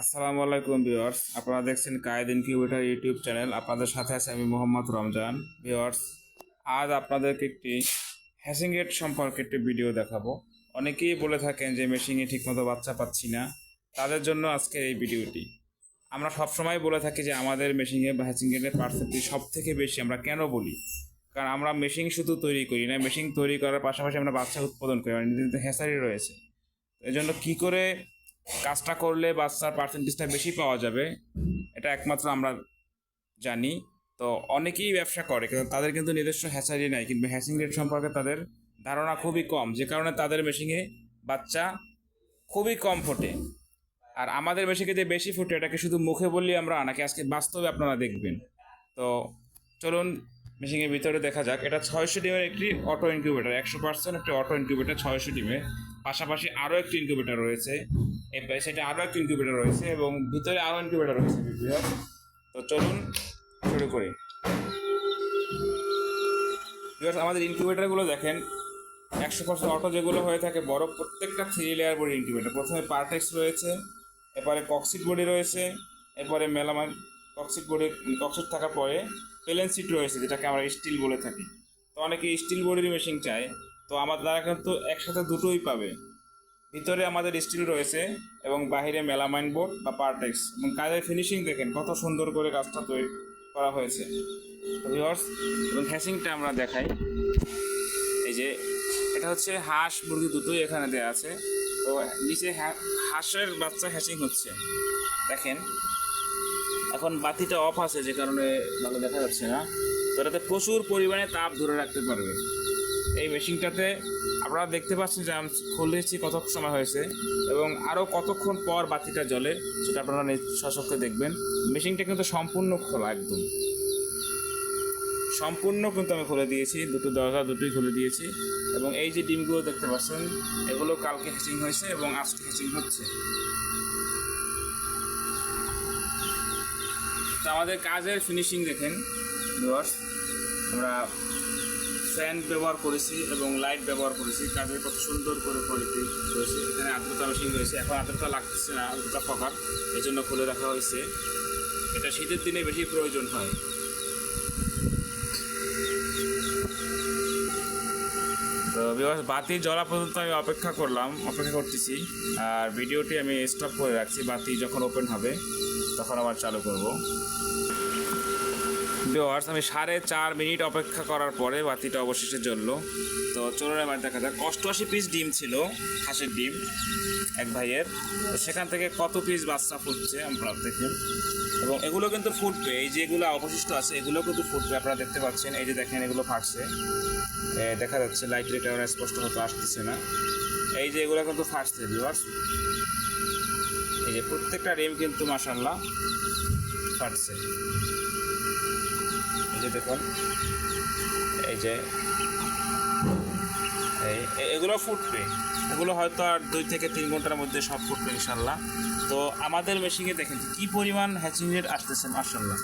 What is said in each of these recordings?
আসসালামু আলাইকুম ভিউয়ার্স, আপনারা দেখছেন কায়েদ ইনকিউবেটর ইউটিউব চ্যানেল। আপনাদের সাথে আছে আমি মোহাম্মদ রমজান। ভিউয়ার্স, আজ আপনাদেরকে একটি হ্যাচিং রেট সম্পর্কে একটি ভিডিও দেখাবো। অনেকেই বলে থাকেন যে মেশিনে ঠিকমতো বাচ্চা পাচ্ছি না, তাদের জন্য আজকে এই ভিডিওটি। আমরা সবসময় বলে থাকি যে আমাদের মেশিনে বা হ্যাচিং রেটের পার্সেন্টেজ সব থেকে বেশি। আমরা কেন বলি? কারণ আমরা মেশিন শুধু তৈরি করি না, মেশিন তৈরি করার পাশাপাশি আমরা বাচ্চা উৎপাদন করি, মানে নিজেদের হ্যাচারি রয়েছে। এই জন্য কী করে কাজটা করলে বাচ্চার পার্সেন্টেজটা বেশি পাওয়া যাবে, এটা একমাত্র আমরা জানি। তো অনেকেই ব্যবসা করে, কিন্তু তাদের কিন্তু নিজস্ব হ্যাচারি নাই, কিন্তু হ্যাচিং রেট সম্পর্কে তাদের ধারণা খুবই কম, যে কারণে তাদের মেশিনে বাচ্চা খুবই কম ফোটে। আর আমাদের মেশিনে যে বেশি ফুটে, এটাকে শুধু মুখে বললে আমরা, নাকি আজকে বাস্তবে আপনারা দেখবেন। তো চলুন মেশিনের ভিতরে দেখা যাক। এটা 600 ডিমের একটি অটো ইনকিউবেটার, 100% একটি অটো ইনকিউবেটার 600 ডিমের। পাশাপাশি আরও একটি ইনকিউবেটার রয়েছে, এই সেটা আরও একটি ইনকিউবেটার রয়েছে, এবং ভিতরে আরও ইনকিউবেটার রয়েছে। তো চলুন শুরু করি। আমাদের ইনকিউবেটারগুলো দেখেন, 100% অটো যেগুলো হয়ে থাকে বড়, প্রত্যেকটা 3 লেয়ার বডি ইনকিউবেটার। প্রথমে পার্টেক্স রয়েছে, এরপরে কক্সিট বডি রয়েছে, এরপরে মেলামাইন কক্সিট থাকার পরে প্লেন সিট রয়েছে, যেটাকে আমরা স্টিল বলে থাকি। তো অনেকে স্টিল বডির মেশিন চায়, তো আমার দ্বারা কিন্তু একসাথে দুটোই পাবে। ভিতরে আমাদের স্টিল রয়েছে এবং বাহিরে মেলামাইন বোর্ড বা পার্টেক্স, এবং কাজের ফিনিশিং দেখেন কত সুন্দর করে কাজটা তৈরি করা হয়েছে। এবং হ্যাচিংটা আমরা দেখাই। এই যে এটা হচ্ছে হাঁস মুরগি দুটোই এখানে দেওয়া আছে। তো নিচে হাঁসের বাচ্চা হ্যাচিং হচ্ছে, দেখেন। এখন বাতিটা অফ আছে, যে কারণে ভালো দেখা যাচ্ছে না। তো এটাতে প্রচুর পরিমাণে তাপ ধরে রাখতে পারবে এই মেশিনটাতে। আপনারা দেখতে পাচ্ছেন যে আমি খুলেছি কত সময় হয়েছে, এবং আরও কতক্ষণ পর বাতিটা জ্বলে সেটা আপনারা সশক্তে দেখবেন। মেশিনটা কিন্তু সম্পূর্ণ খোলা, একদম সম্পূর্ণ কিন্তু আমি খুলে দিয়েছি, দুটো দরজা দুটোই খুলে দিয়েছি। এবং এই যে ডিমগুলো দেখতে পাচ্ছেন, এগুলো কালকে হ্যাচিং হয়েছে এবং আজকে হ্যাচিং হচ্ছে। তো আমাদের কাজের ফিনিশিং দেখেন ভিউয়ার্স, আমরা ফ্যান ব্যবহার করেছি এবং লাইট ব্যবহার করেছি। কাজের কত সুন্দর করে কোয়ালিটি রয়েছে। এখানে আর্দ্রতা মেশিন রয়েছে, এখন আর্দ্রতা লাগতেছে না, আর্দ্রতা ফকার, এই জন্য খুলে রাখা হয়েছে। এটা শীতের দিনে বেশি প্রয়োজন হয়। তো ভিউয়ার্স, বাতি জ্বলা পর্যন্ত আমি অপেক্ষা করতেছি, আর ভিডিওটি আমি স্টপ করে রাখছি। বাতি যখন ওপেন হবে তখন আবার চালু করব। ভিউয়ার্স, আমি 4.5 মিনিট অপেক্ষা করার পরে বাতিটা অবশেষে জ্বললো। তো চলুন এবার দেখা যাক। 88 পিস ডিম ছিল, হাঁসের ডিম এক ভাইয়ের। তো সেখান থেকে কত পিস বাচ্চা ফুটছে আপনারা দেখেন, এবং এগুলো কিন্তু ফুটবে। এই যেগুলো অবশিষ্ট আছে এগুলো কিন্তু ফুটবে, আপনারা দেখতে পাচ্ছেন। এই যে দেখেন, এগুলো ফাটছে, দেখা যাচ্ছে। লাইটের কারণে স্পষ্ট হতে আসতেছে না। এই যে এগুলো কিন্তু ফাটছে ভিউয়ার্স, এই যে প্রত্যেকটা ডিম কিন্তু মাশাআল্লাহ ফাটছে। এই যে দেখুন, এই যে এগুলো ফুটবে, এগুলো হয়তো আর 2 থেকে 3 ঘন্টার মধ্যে সব ফুটবে ইনশাল্লাহ। তো আমাদের মেশিনে দেখেন কি পরিমাণ হ্যাচিং রেট আসতেছে মাশাআল্লাহ।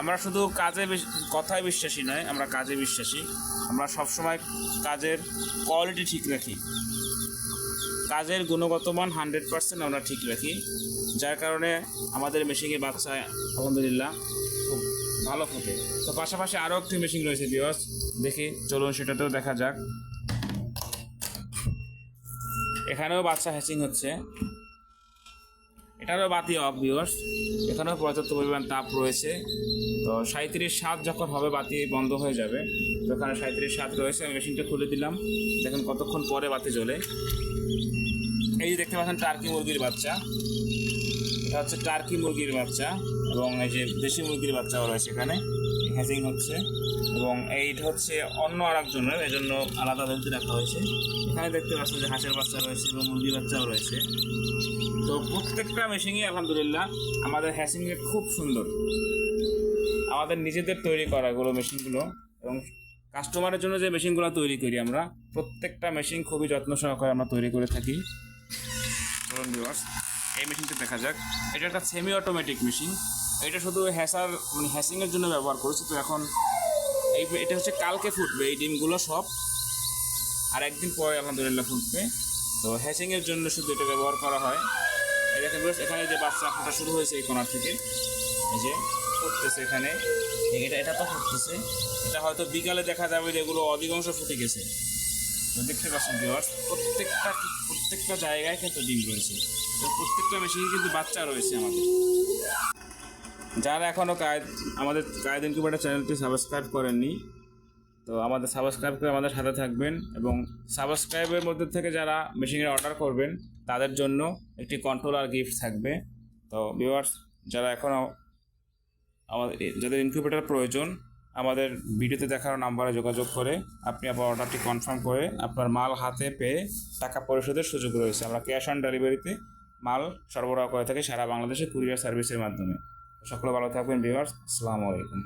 আমরা শুধু কথায় বিশ্বাসী নয়, আমরা কাজে বিশ্বাসী। আমরা সবসময় কাজের কোয়ালিটি ঠিক রাখি, কাজের গুণগত মান 100% আমরা ঠিক রাখি, যার কারণে আমাদের মেশিনে বাচ্চা আলহামদুলিল্লাহ খুব ভালো ফোটে। তো পাশাপাশি আরও একটি মেশিন রয়েছে ভিউয়ার্স, দেখি চলুন সেটাতেও দেখা যাক। এখানেও বাচ্চা হ্যাচিং হচ্ছে, এটারও বাতি অফ ভিউয়ার্স। এখানেও পর্যাপ্ত পরিমাণ তাপ রয়েছে। তো 37.7 যখন হবে বাতি বন্ধ হয়ে যাবে। তো এখানে 37.7 রয়েছে। আমি মেশিনটা খুলে দিলাম, দেখেন কতক্ষণ পরে বাতি জ্বলে। এই যে দেখতে পাচ্ছেন টার্কি মুরগির বাচ্চা, এটা হচ্ছে টার্কি মুরগির বাচ্চা, এবং এই যে দেশি মুরগির বাচ্চাও রয়েছে এখানে হ্যাচিং হচ্ছে। এবং এইটা হচ্ছে অন্য আর একজনের, এই জন্য আলাদা ধরতে রাখা হয়েছে। এখানে দেখতে পাচ্ছেন যে হাঁসের বাচ্চা রয়েছে এবং মুরগির বাচ্চাও রয়েছে। তো প্রত্যেকটা মেশিনই আলহামদুলিল্লাহ আমাদের হ্যাচিং রেট খুব সুন্দর, আমাদের নিজেদের তৈরি করা এগুলো মেশিনগুলো। এবং কাস্টমারের জন্য যে মেশিনগুলো তৈরি করি আমরা, প্রত্যেকটা মেশিন খুবই যত্ন সহকারে আমরা তৈরি করে থাকি। চলুন ভিউয়ার্স, এই মেশিনটা দেখা যাক। এটা একটা সেমি অটোমেটিক মেশিন, এটা শুধু হ্যাচিংয়ের জন্য ব্যবহার করেছি। তো এখন এটা হচ্ছে কালকে ফুটবে এই ডিমগুলো সব, আর একদিন পরে আলহামদুলিল্লাহ ফুটবে। তো হ্যাচিংয়ের জন্য শুধু এটা ব্যবহার করা হয়। এই দেখেন ভিউয়ার্স, এখানে যে বাচ্চা ফোটা শুরু হয়েছে এই কোণার থেকে, এই যে ফুটতেছে এখানে, এটা তো ফুটতেছে। এটা হয়তো বিকালে দেখা যাবে যে এগুলো অধিকাংশ ফুটে গেছে। তো দেখতে পাচ্ছেন ভিউয়ার্স, প্রত্যেকটা জায়গায় কিন্তু ডিম রয়েছে। তো প্রত্যেকটা মেশিনে কিন্তু বাচ্চা রয়েছে আমাদের। যারা এখনও আমাদের কায়েদ ইনকিউবেটর চ্যানেলটি সাবস্ক্রাইব করেননি, তো আমাদের সাবস্ক্রাইব করে আমাদের সাথে থাকবেন, এবং সাবস্ক্রাইবের মধ্যে থেকে যারা মেশিনের অর্ডার করবেন তাদের জন্য একটি কন্ট্রোলার গিফট থাকবে। তো ভিউয়ার্স, যারা এখনও যাদের ইনকিউবেটর প্রয়োজন, আমাদের ভিডিওতে দেখানো নাম্বারে যোগাযোগ করে আপনি আপনার অর্ডারটি কনফার্ম করে আপনার মাল হাতে পেয়ে টাকা পরিশোধের সুযোগ রয়েছে। আমরা ক্যাশ অন ডেলিভারিতে মাল সরবরাহ করে থাকি সারা বাংলাদেশে কুরিয়ার সার্ভিসের মাধ্যমে। সকলে ভালো থাকবেন ভিউয়ার্স, আসসালামু আলাইকুম।